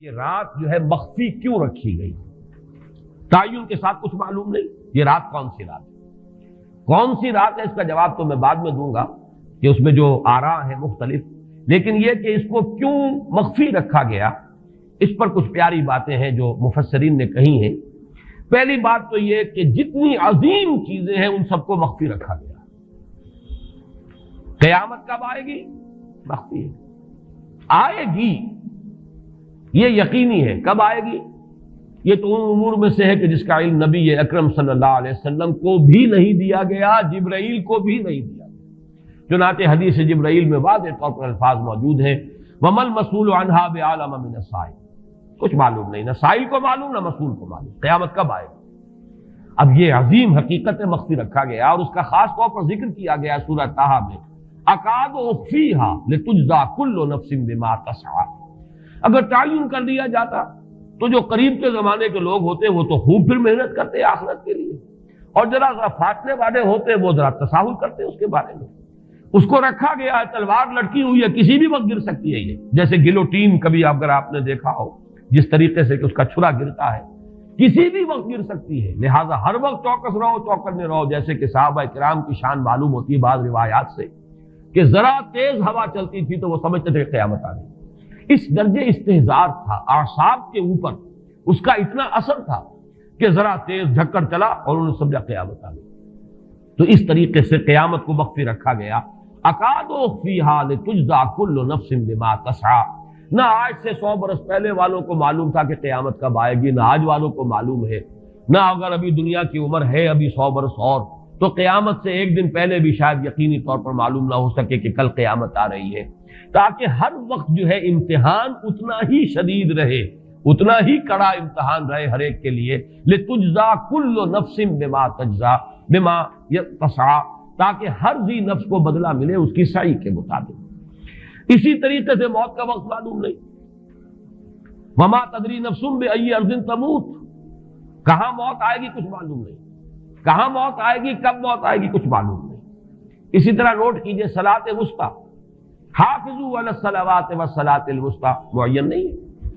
یہ رات جو ہے مخفی کیوں رکھی گئی؟ تعین کے ساتھ کچھ معلوم نہیں یہ رات کون سی رات ہے، کون سی رات ہے اس کا جواب تو میں بعد میں دوں گا کہ اس میں جو آراء ہیں مختلف، لیکن یہ کہ اس کو کیوں مخفی رکھا گیا اس پر کچھ پیاری باتیں ہیں جو مفسرین نے کہی ہیں۔ پہلی بات تو یہ کہ جتنی عظیم چیزیں ہیں ان سب کو مخفی رکھا گیا۔ قیامت کب آئے گی؟ مخفی ہے، آئے گی یہ یقینی ہے۔ کب آئے گی؟ یہ تو ان امور میں سے ہے کہ جس کا علم نبی اکرم صلی اللہ علیہ وسلم کو بھی نہیں دیا گیا، جبرائیل کو بھی نہیں دیا گیا۔ چنانچہ حدیث جبرائیل میں واضح طور پر الفاظ موجود ہیں وَمَا الْمَسْئُولُ عَنْهَا بِأَعْلَمَ مِنَ السَّائِلِ، کچھ معلوم نہیں، نہ سائل کو معلوم نہ مسئول کو معلوم قیامت کب آئے گی۔ اب یہ عظیم حقیقت مخفی رکھا گیا اور اس کا خاص طور پر ذکر کیا گیا سورہ طٰہٰ میں، اَكَادُ أُخْفِيهَا لِتُجْزَىٰ كُلُّ نَفْسٍ بِمَا تَسْعَىٰ۔ اگر تعین کر دیا جاتا تو جو قریب کے زمانے کے لوگ ہوتے وہ تو خوب پھر محنت کرتے آخرت کے لیے، اور ذرا فاصلے والے ہوتے وہ ذرا تساہل کرتے اس کے بارے میں۔ اس کو رکھا گیا ہے، تلوار لٹکی ہوئی ہے، کسی بھی وقت گر سکتی ہے، یہ جیسے گلوٹین کبھی اگر آپ نے دیکھا ہو جس طریقے سے کہ اس کا چھرا گرتا ہے، کسی بھی وقت گر سکتی ہے، لہذا ہر وقت چوکس رہو، چوکنے رہو، جیسے کہ صحابہ کرام کی شان معلوم ہوتی ہے بعض روایات سے کہ ذرا تیز ہوا چلتی تھی تو وہ سمجھتے تھے کہ قیامت آ گئی۔ اس درجے استحضار تھا اعصاب کے اوپر، اس کا اتنا اثر تھا کہ ذرا تیز جھکڑ چلا اور انہوں نے سمجھا قیامت آ گئی۔ تو اس طریقے سے قیامت کو مخفی رکھا گیا۔ اکاد اخفیھا لتجزیٰ کل نفس بما تسعیٰ، نہ آج سے 100 برس پہلے والوں کو معلوم تھا کہ قیامت کب آئے گی، نہ آج والوں کو معلوم ہے، نہ اگر ابھی دنیا کی عمر ہے ابھی 100 برس اور تو قیامت سے ایک دن پہلے بھی شاید یقینی طور پر معلوم نہ ہو سکے کہ کل قیامت آ رہی ہے، تاکہ ہر وقت جو ہے امتحان اتنا ہی شدید رہے، اتنا ہی کڑا امتحان رہے ہر ایک کے لیے۔ لتجزیٰ کل نفس بما تجزیٰ بما تسعیٰ، تاکہ ہر ذی نفس کو بدلہ ملے اس کی سعی کے مطابق۔ اسی طریقے سے موت کا وقت معلوم نہیں، وما تدری نفس بأی ارض تموت، کہاں موت آئے گی کچھ معلوم نہیں، کہاں موت آئے گی، کب موت آئے گی کچھ معلوم نہیں۔ اسی طرح نوٹ کیجئے صلاۃ وسطیٰ، حافظوا علی الصلوات والصلاۃ الوسطیٰ معین نہیں ہے،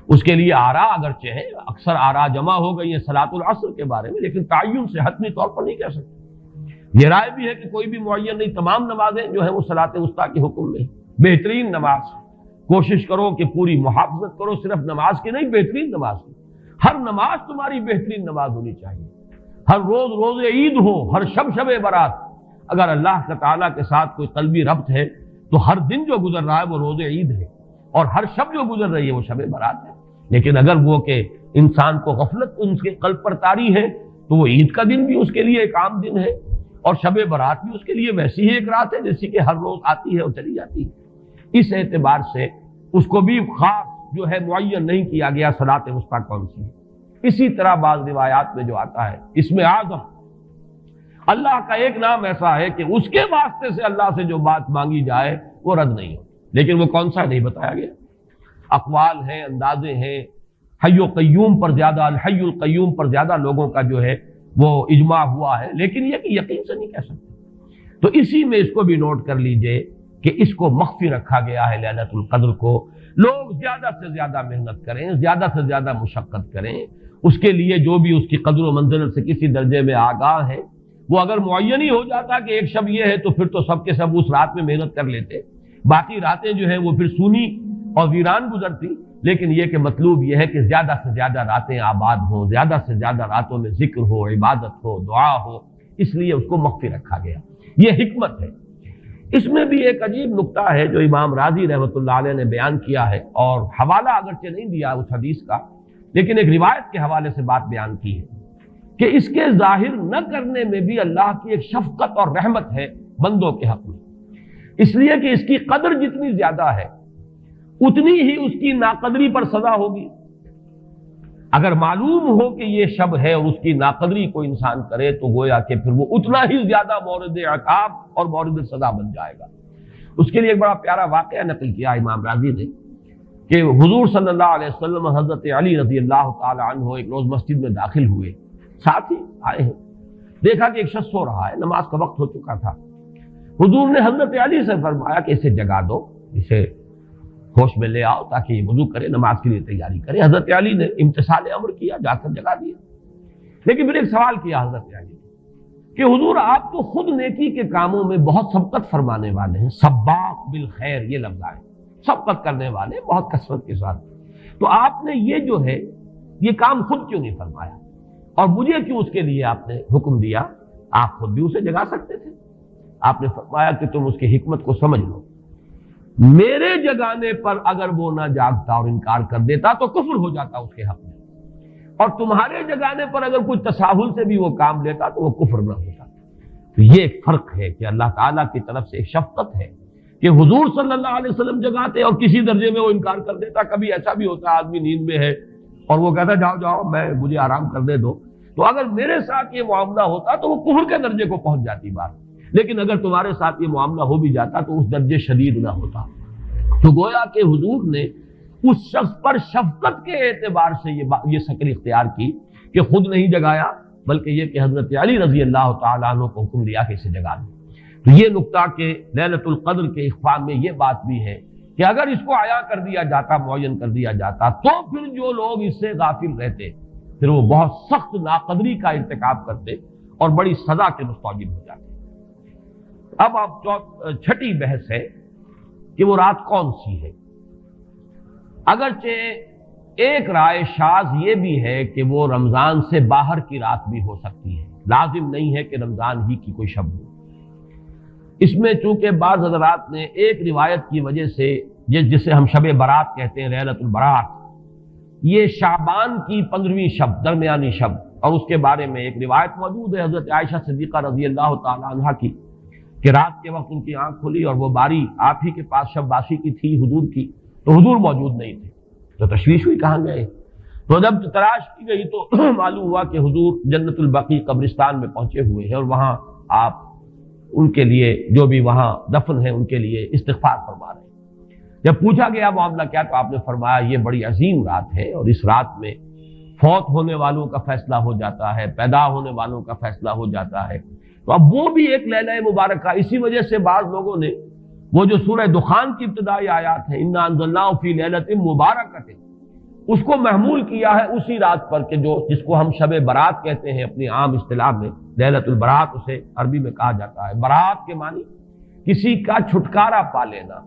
اس کے لیے آراء اگرچہ ہیں، اکثر آراء جمع ہو گئی ہیں صلاۃ العصر کے بارے میں، لیکن تعین سے حتمی طور پر نہیں کہہ سکتے۔ یہ رائے بھی ہے کہ کوئی بھی معین نہیں، تمام نمازیں جو ہیں وہ صلاۃ وسطیٰ کے حکم میں، بہترین نماز، کوشش کرو کہ پوری محافظت کرو، صرف نماز کی نہیں بہترین نماز کی، ہر نماز تمہاری بہترین نماز ہونی چاہیے، ہر روز روز عید ہو، ہر شب شب برات، اگر اللہ تعالیٰ کے ساتھ کوئی قلبی ربط ہے تو ہر دن جو گزر رہا ہے وہ روز عید ہے، اور ہر شب جو گزر رہی ہے وہ شب برات ہے۔ لیکن اگر وہ کہ انسان کو غفلت ان کے قلب پر طاری ہے تو وہ عید کا دن بھی اس کے لیے ایک عام دن ہے، اور شب برات بھی اس کے لیے ویسی ہی ایک رات ہے جیسی کہ ہر روز آتی ہے اور چلی جاتی ہے۔ اس اعتبار سے اس کو بھی خاص جو ہے معین نہیں کیا گیا صلاۃ وسطیٰ کون سی ہے۔ اسی طرح بعض روایات میں جو آتا ہے اسم اعظم، اللہ کا ایک نام ایسا ہے کہ اس کے واسطے سے اللہ سے جو بات مانگی جائے وہ رد نہیں ہو، لیکن وہ کون سا نہیں بتایا گیا۔ اقوال ہیں، اندازے ہیں، حی و قیوم پر زیادہ، الحی القیوم پر زیادہ لوگوں کا جو ہے وہ اجماع ہوا ہے، لیکن یہ کہ یقین سے نہیں کہہ سکتے۔ تو اسی میں اس کو بھی نوٹ کر لیجئے کہ اس کو مخفی رکھا گیا ہے لیلۃ القدر کو۔ لوگ زیادہ سے زیادہ محنت کریں، زیادہ سے زیادہ مشقت کریں، اس کے لیے جو بھی اس کی قدر و منزلت سے کسی درجے میں آگاہ ہے، وہ اگر معین ہی ہو جاتا کہ ایک شب یہ ہے تو پھر تو سب کے سب اس رات میں محنت کر لیتے، باقی راتیں جو ہیں وہ پھر سونی اور ویران گزرتی۔ لیکن یہ کہ مطلوب یہ ہے کہ زیادہ سے زیادہ راتیں آباد ہوں، زیادہ سے زیادہ راتوں میں ذکر ہو، عبادت ہو، دعا ہو، اس لیے اس کو مخفی رکھا گیا، یہ حکمت ہے۔ اس میں بھی ایک عجیب نکتہ ہے جو امام راضی رحمۃ اللہ علیہ نے بیان کیا ہے، اور حوالہ اگرچہ نہیں دیا اس حدیث کا، لیکن ایک روایت کے حوالے سے بات بیان کی ہے کہ اس کے ظاہر نہ کرنے میں بھی اللہ کی ایک شفقت اور رحمت ہے بندوں کے حق میں، اس لیے کہ اس کی قدر جتنی زیادہ ہے اتنی ہی اس کی ناقدری پر سزا ہوگی۔ اگر معلوم ہو کہ یہ شب ہے اور اس کی ناقدری کو انسان کرے تو گویا کہ پھر وہ اتنا ہی زیادہ مورد عقاب اور مورد سزا بن جائے گا۔ اس کے لیے ایک بڑا پیارا واقعہ نقل کیا امام راضی نے کہ حضور صلی اللہ علیہ وسلم حضرت علی رضی اللہ تعالی عنہ ایک روز مسجد میں داخل ہوئے، ساتھ ہی آئے ہیں، دیکھا کہ ایک شخص سو رہا ہے، نماز کا وقت ہو چکا تھا۔ حضور نے حضرت علی سے فرمایا کہ اسے جگا دو، اسے ہوش میں لے آؤ تاکہ یہ وضو کرے، نماز کے لیے تیاری کرے۔ حضرت علی نے امتثال امر کیا، جا کر جگا دیا۔ لیکن پھر ایک سوال کیا حضرت علی نے کہ حضور آپ تو خود نیکی کے کاموں میں بہت سبقت فرمانے والے ہیں، سباق بالخیر یہ لفظ آئے، سبقت کرنے والے بہت کثرت کے ساتھ، تو آپ نے یہ جو ہے یہ کام خود کیوں نہیں فرمایا اور مجھے کیوں اس کے لیے آپ نے حکم دیا؟ آپ خود بھی اسے جگا سکتے تھے۔ آپ نے فرمایا کہ تم اس کی حکمت کو سمجھ لو، میرے جگانے پر اگر وہ نہ جاگتا اور انکار کر دیتا تو کفر ہو جاتا اس کے حق میں، اور تمہارے جگانے پر اگر کوئی تساہل سے بھی وہ کام لیتا تو وہ کفر نہ ہوتا۔ تو یہ ایک فرق ہے کہ اللہ تعالیٰ کی طرف سے ایک شفقت ہے کہ حضور صلی اللہ علیہ وسلم جگاتے اور کسی درجے میں وہ انکار کر دیتا۔ کبھی ایسا بھی ہوتا آدمی نیند میں ہے اور وہ کہتا جاؤ جاؤ مجھے آرام کرنے دو، تو اگر میرے ساتھ یہ معاملہ ہوتا تو وہ کفر کے درجے کو پہنچ جاتی بات، لیکن اگر تمہارے ساتھ یہ معاملہ ہو بھی جاتا تو اس درجے شدید نہ ہوتا۔ تو گویا کہ حضور نے اس شخص پر شفقت کے اعتبار سے یہ شکل اختیار کی کہ خود نہیں جگایا، بلکہ یہ کہ حضرت علی رضی اللہ تعالیٰ عنہ کو حکم دیا کہ اسے جگا دو۔ تو یہ نقطہ کہ لیلۃ القدر کے اخفاء میں یہ بات بھی ہے کہ اگر اس کو عیاں کر دیا جاتا، معین کر دیا جاتا، تو پھر جو لوگ اس سے غافل رہتے پھر وہ بہت سخت ناقدری کا ارتکاب کرتے اور بڑی سزا کے مستوجب ہو جاتے۔ اب چھٹی بحث ہے کہ وہ رات کون سی ہے۔ اگرچہ ایک رائے شاذ یہ بھی ہے کہ وہ رمضان سے باہر کی رات بھی ہو سکتی ہے، لازم نہیں ہے کہ رمضان ہی کی کوئی شب ہو۔ اس میں چونکہ بعض حضرات نے ایک روایت کی وجہ سے جسے ہم شب برات کہتے ہیں، لیلۃ البرات، یہ شعبان کی 15ویں شب، درمیانی شب، اور اس کے بارے میں ایک روایت موجود ہے حضرت عائشہ صدیقہ رضی اللہ تعالی عنہا کی کہ رات کے وقت ان کی آنکھ کھلی اور وہ باری آپ ہی کے پاس شب باسی کی تھی حضور کی، تو حضور موجود نہیں تھے، تو تشویش ہوئی کہاں گئے۔ تو جب تلاش کی گئی تو معلوم ہوا کہ حضور جنت البقیع قبرستان میں پہنچے ہوئے ہیں اور وہاں آپ ان کے لیے جو بھی وہاں دفن ہیں ان کے لیے استغفار فرما رہے ہیں۔ جب پوچھا گیا معاملہ کیا، تو آپ نے فرمایا یہ بڑی عظیم رات ہے اور اس رات میں فوت ہونے والوں کا فیصلہ ہو جاتا ہے، پیدا ہونے والوں کا فیصلہ ہو جاتا ہے۔ تو اب وہ بھی ایک لیلہ مبارکہ، اسی وجہ سے بعض لوگوں نے وہ جو سورہ دخان کی ابتدائی آیات ہے انا انزلناہ فی لیلۃ مبارکۃ، اس کو محمول کیا ہے اسی رات پر کہ جس کو ہم شب برات کہتے ہیں اپنی عام اصطلاح میں، لیلۃ البرات اسے عربی میں کہا جاتا ہے۔ برات کے معنی کسی کا چھٹکارا پا لینا۔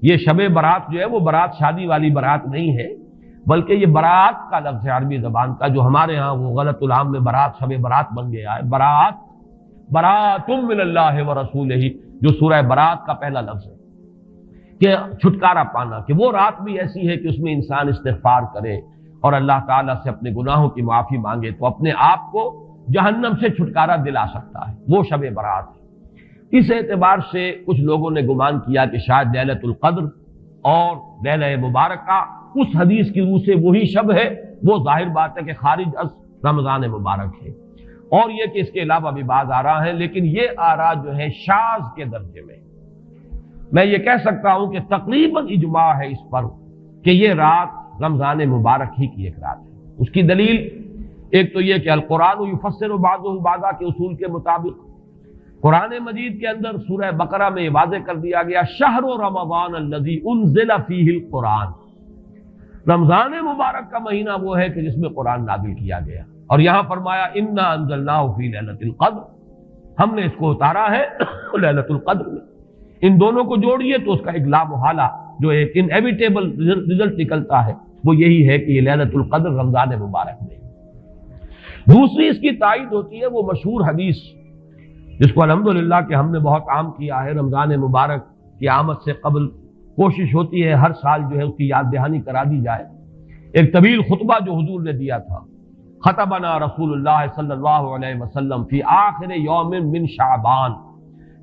یہ شب برات جو ہے وہ برات شادی والی برات نہیں ہے، بلکہ یہ برات کا لفظ ہے عربی زبان کا، جو ہمارے ہاں وہ غلط العام میں برات شب برات بن گیا ہے۔ برات برات من اللہ ورسولہ، جو سورہ برات کا پہلا لفظ ہے کہ چھٹکارا پانا، کہ وہ رات بھی ایسی ہے کہ اس میں انسان استغفار کرے اور اللہ تعالیٰ سے اپنے گناہوں کی معافی مانگے تو اپنے آپ کو جہنم سے چھٹکارا دلا سکتا ہے، وہ شب برات ہے۔ اس اعتبار سے کچھ لوگوں نے گمان کیا کہ شاید لیلۃ القدر اور لیلہ مبارکہ اس حدیث کی روح سے وہی شب ہے، وہ ظاہر بات ہے کہ خارج از رمضان مبارک ہے، اور یہ کہ اس کے علاوہ بھی بعض آراء ہیں، لیکن یہ آراء جو ہے شاذ کے درجے میں۔ میں یہ کہہ سکتا ہوں کہ تقریباً اجماع ہے اس پر کہ یہ رات رمضان مبارک ہی کی ایک رات ہے۔ اس کی دلیل ایک تو یہ کہ القرآن یفسر بعضہ بعضا کے اصول کے مطابق قرآن مجید کے اندر سورہ بقرہ میں یہ واضح کر دیا گیا شہر رمضان الذی انزل فیہ القرآن، رمضان مبارک کا مہینہ وہ ہے کہ جس میں قرآن نازل کیا گیا، اور یہاں فرمایا انا انزلناہ فی لیلۃ القدر، ہم نے اس کو اتارا ہے لیلۃ القدر میں۔ ان دونوں کو جوڑیے تو اس کا ایک لا محالہ جو ایک انیویٹیبل رزلٹ نکلتا ہے وہ یہی ہے کہ یہ لیلۃ القدر رمضان مبارک میں۔ دوسری اس کی تائید ہوتی ہے وہ مشہور حدیث جس کو الحمدللہ کہ ہم نے بہت عام کیا ہے، رمضان مبارک کی آمد سے قبل کوشش ہوتی ہے ہر سال جو ہے اس کی یاد دہانی کرا دی جائے۔ ایک طویل خطبہ جو حضور نے دیا تھا، خطبنا رسول اللہ صلی اللہ علیہ وسلم فی آخر یوم من شعبان،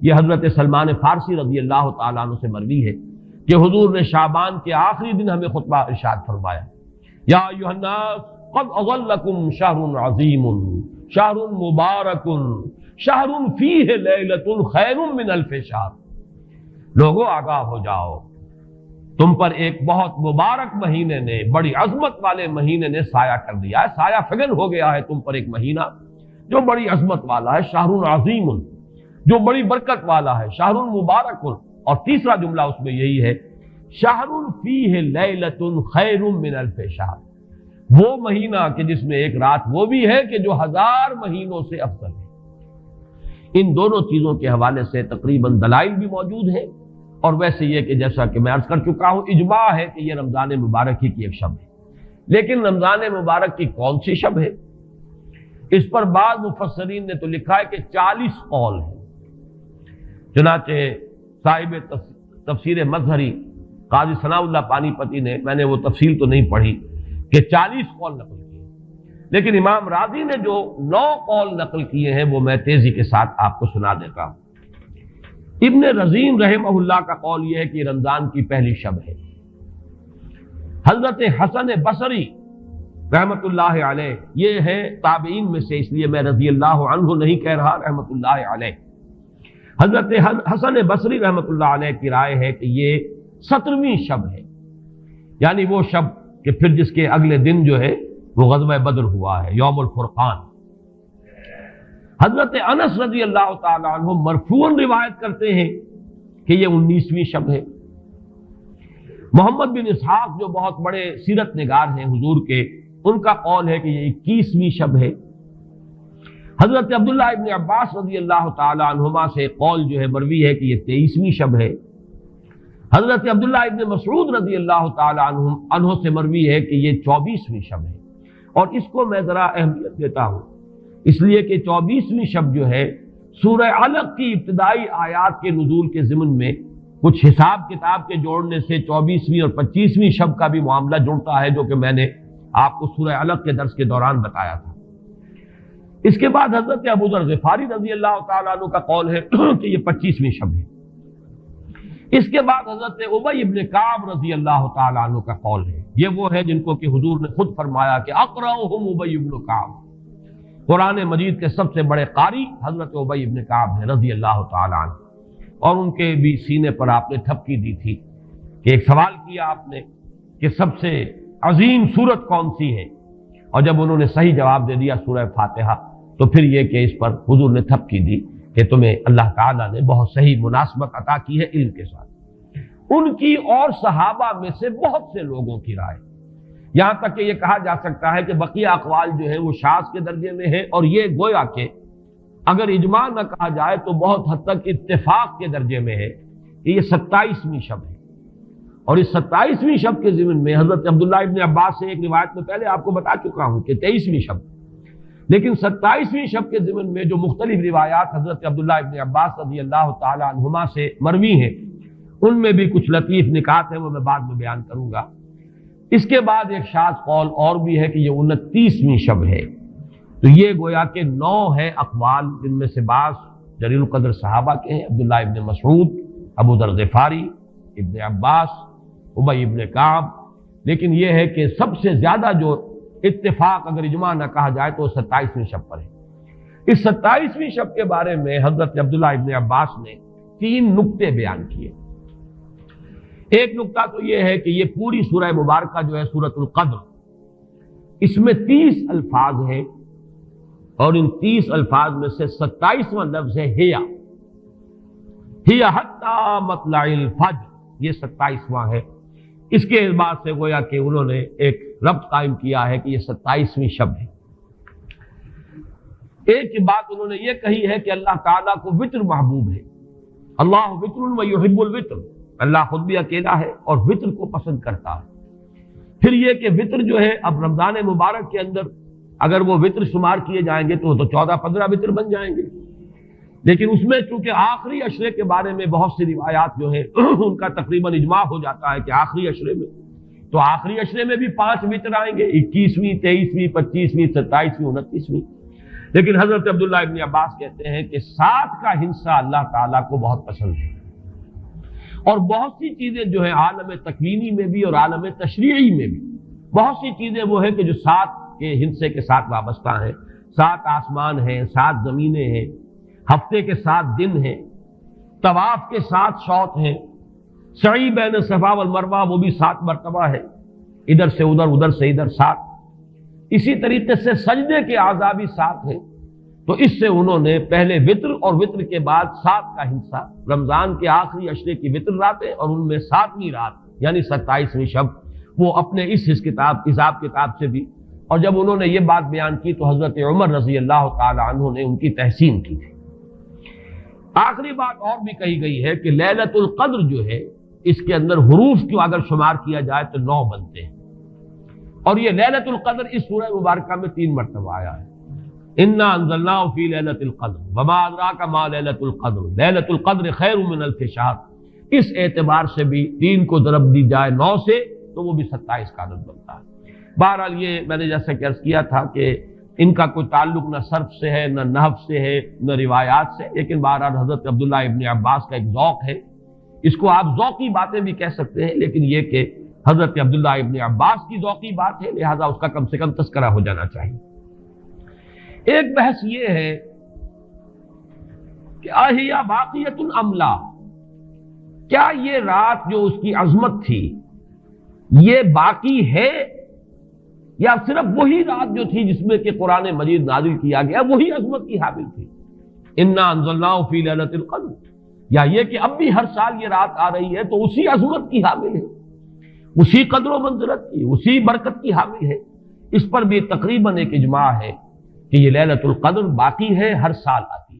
یہ حضرت سلمان فارسی رضی اللہ تعالیٰ عنہ سے مروی ہے کہ حضور نے شعبان کے آخری دن ہمیں خطبہ ارشاد فرمایا، یا ایھا الناس قد اظلکم شہر عظیم شہر مبارک شہر فیہ لیلۃ خیر من الف شہر، لوگوں آگاہ ہو جاؤ، تم پر ایک بہت مبارک مہینے نے، بڑی عظمت والے مہینے نے سایہ کر دیا ہے، سایہ فگن ہو گیا ہے تم پر ایک مہینہ جو بڑی عظمت والا ہے، شہر عظیم جو بڑی برکت والا ہے، شہر مبارک، اور تیسرا جملہ اس میں یہی ہے شہر فیہ لیلۃ خیر من الف شہر، وہ مہینہ کہ جس میں ایک رات وہ بھی ہے کہ جو 1000 مہینوں سے افضل ہے۔ ان دونوں چیزوں کے حوالے سے تقریباً دلائل بھی موجود ہیں، اور ویسے یہ کہ جیسا کہ میں عرض کر چکا ہوں اجماع ہے کہ یہ رمضان مبارک ہی کی ایک شب ہے۔ لیکن رمضان مبارک کی کون سی شب ہے؟ اس پر بعض مفسرین نے تو لکھا ہے کہ 40 قول ہیں۔ چنانچہ صاحب تفسیر مظہری قاضی ثناء اللہ پانی پتی نے، میں نے وہ تفصیل تو نہیں پڑھی، کہ 40 قول نقل کیے، لیکن امام راضی نے جو 9 قول نقل کیے ہیں وہ میں تیزی کے ساتھ آپ کو سنا دیتا ہوں۔ ابن رزین رحمہ اللہ کا قول یہ ہے کہ رمضان کی پہلی شب ہے۔ حضرت حسن بصری رحمت اللہ علیہ، یہ ہے تابعین میں سے، اس لیے میں رضی اللہ عنہ نہیں کہہ رہا، رحمت اللہ علیہ، حضرت حسن بصری رحمت اللہ علیہ کی رائے ہے کہ یہ 17ویں شب ہے، یعنی وہ شب کہ پھر جس کے اگلے دن جو ہے وہ غزوہ بدر ہوا ہے، یوم الفرقان۔ حضرت انس رضی اللہ تعالی عنہ مرفوعاً روایت کرتے ہیں کہ یہ 19ویں شب ہے۔ محمد بن اسحاق جو بہت بڑے سیرت نگار ہیں حضور کے، ان کا قول ہے کہ یہ 21ویں شب ہے۔ حضرت عبداللہ ابن عباس رضی اللہ تعالی عنہما سے قول جو ہے مروی ہے کہ یہ 23ویں شب ہے۔ حضرت عبداللہ ابن مسعود رضی اللہ تعالی عنہ سے مروی ہے کہ یہ 24ویں شب ہے، اور اس کو میں ذرا اہمیت دیتا ہوں اس لیے کہ 24ویں شب جو ہے سورہ علق کی ابتدائی آیات کے نزول کے ضمن میں کچھ حساب کتاب کے جوڑنے سے 24ویں اور 25ویں شب کا بھی معاملہ جڑتا ہے، جو کہ میں نے آپ کو سورہ علق کے درس کے دوران بتایا تھا۔ اس کے بعد حضرت ابو ذر غفاری رضی اللہ تعالیٰ عنہ کا قول ہے کہ یہ 25ویں شب ہے۔ اس کے بعد حضرت ابی ابن کعب رضی اللہ تعالیٰ عنہ کا قول ہے، یہ وہ ہے جن کو کہ حضور نے خود فرمایا کہ اقرأہم ابی ابن کعب، قرآن مجید کے سب سے بڑے قاری حضرت ابی ابن کعب ہیں رضی اللہ تعالیٰ عنہ، اور ان کے بھی سینے پر آپ نے تھپکی دی تھی کہ ایک سوال کیا آپ نے کہ سب سے عظیم سورت کون سی ہے، اور جب انہوں نے صحیح جواب دے دیا سورہ فاتحہ، تو پھر یہ کہ اس پر حضور نے تھپکی دی کہ تمہیں اللہ تعالیٰ نے بہت صحیح مناسبت عطا کی ہے علم کے ساتھ۔ ان کی اور صحابہ میں سے بہت سے لوگوں کی رائے، یہاں تک کہ یہ کہا جا سکتا ہے کہ بقیہ اقوال جو ہیں وہ شاذ کے درجے میں ہیں، اور یہ گویا کہ اگر اجماع نہ کہا جائے تو بہت حد تک اتفاق کے درجے میں ہے کہ یہ 27ویں شب ہے۔ اور اس 27ویں شب کے ضمن میں حضرت عبداللہ ابن عباس سے ایک روایت میں پہلے آپ کو بتا چکا ہوں کہ 23ویں شب، لیکن 27ویں شب کے ضمن میں جو مختلف روایات حضرت عبداللہ ابن عباس رضی اللہ تعالی عنہما سے مروی ہیں، ان میں بھی کچھ لطیف نکات ہیں، وہ میں بعد میں بیان کروں گا۔ اس کے بعد ایک شاذ قول اور بھی ہے کہ یہ 29ویں شب ہے۔ تو یہ گویا کہ 9 ہے اقوال، جن میں سے بعض جلیل القدر صحابہ کے ہیں، عبداللہ ابن مسعود، ابو ذر غفاری، ابن عباس، ابی ابن کعب، لیکن یہ ہے کہ سب سے زیادہ جو اتفاق اگر اجماع نہ کہا جائے تو 27ویں شب پر ہے۔ اس 27ویں شب کے بارے میں حضرت عبداللہ ابن عباس نے 3 نکتے بیان کیے۔ ایک نکتہ تو یہ ہے کہ یہ پوری سورہ مبارکہ جو ہے سورۃ القدر، اس میں 30 الفاظ ہیں، اور ان 30 الفاظ میں سے 27واں لفظ ہے ہیا حتی مطلع الفجر، یہ 27واں ہے۔ اس کے اعتبار سے گویا کہ انہوں نے ایک ربط قائم کیا ہے کہ یہ 27ویں شب ہے۔ ایک بات انہوں نے یہ کہی ہے کہ اللہ تعالیٰ کو وطر محبوب ہے، اللہ وطر و یحب الوطر، اللہ خود بھی اکیلا ہے اور وطر کو پسند کرتا ہے۔ پھر یہ کہ وطر جو ہے اب رمضان مبارک کے اندر اگر وہ وطر شمار کیے جائیں گے تو 14-15 وطر بن جائیں گے، لیکن اس میں چونکہ آخری عشرے کے بارے میں بہت سی روایات جو ہیں ان کا تقریباً اجماع ہو جاتا ہے کہ آخری عشرے میں، تو آخری عشرے میں بھی 5 وطر آئیں گے، 21ویں، 23ویں، 25ویں، 27ویں، 29ویں۔ لیکن حضرت عبداللہ ابن عباس کہتے ہیں کہ 7 کا ہندسہ اللہ تعالیٰ کو بہت پسند ہے، اور بہت سی چیزیں جو ہیں عالم تکوینی میں بھی اور عالم تشریعی میں بھی بہت سی چیزیں وہ ہیں کہ جو 7 کے ہندسے کے ساتھ وابستہ ہیں۔ 7 آسمان ہیں، 7 زمینیں ہیں، ہفتے کے 7 دن ہیں، طواف کے 7 شوط ہیں، سعی بین صفا والمروہ وہ بھی 7 مرتبہ ہے، ادھر سے ادھر، ادھر سے ادھر 7۔ اسی طریقے سے سجدے کے اعضاء بھی 7 ہیں، تو اس سے انہوں نے پہلے وطر اور وطر کے بعد 7 کا ہندسہ، رمضان کے آخری عشرے کی وطر راتیں اور ان میں 7ویں رات یعنی 27ویں شب، وہ اپنے اس حساب کتاب سے بھی. اور جب انہوں نے یہ بات بیان کی تو حضرت عمر رضی اللہ تعالی عنہ نے ان کی تحسین کی تھی. آخری بات اور بھی کہی گئی ہے کہ لیلۃ القدر جو ہے اس کے اندر حروف کو اگر شمار کیا جائے تو 9 بنتے ہیں، اور یہ لیلۃ القدر اس سورہ مبارکہ میں 3 مرتبہ آیا ہے. انا انزلناہ فی لیلۃ القدر وما ادراک ما لیلۃ القدر لیلۃ القدر خیر من الف شہر. اس اعتبار سے بھی 3 کو ضرب دی جائے 9 سے تو وہ بھی 27 کا عدد بنتا ہے. بہرحال یہ میں نے جیسا کہ عرض کیا تھا کہ ان کا کوئی تعلق نہ صرف سے ہے، نہ نحو سے ہے، نہ روایات سے، لیکن بہرحال حضرت عبداللہ ابن عباس کا ایک ذوق ہے. اس کو آپ ذوقی باتیں بھی کہہ سکتے ہیں، لیکن یہ کہ حضرت عبداللہ ابن عباس کی ذوقی بات ہے، لہذا اس کا کم سے کم تذکرہ ہو جانا چاہیے. ایک بحث یہ ہے کہ اہی باقیۃ ام لا، کیا یہ رات جو اس کی عظمت تھی یہ باقی ہے یا صرف وہی رات جو تھی جس میں کہ قرآن مجید نازل کیا گیا وہی عظمت کی حامل تھی. انا انزلناہ فی لیلۃ القدر، یا یہ کہ اب بھی ہر سال یہ رات آ رہی ہے تو اسی عظمت کی حامل ہے، اسی قدر و منزلت کی، اسی برکت کی حامل ہے. اس پر بھی تقریباً ایک اجماع ہے کہ یہ لیلۃ القدر باقی ہے، ہر سال آتی ہے.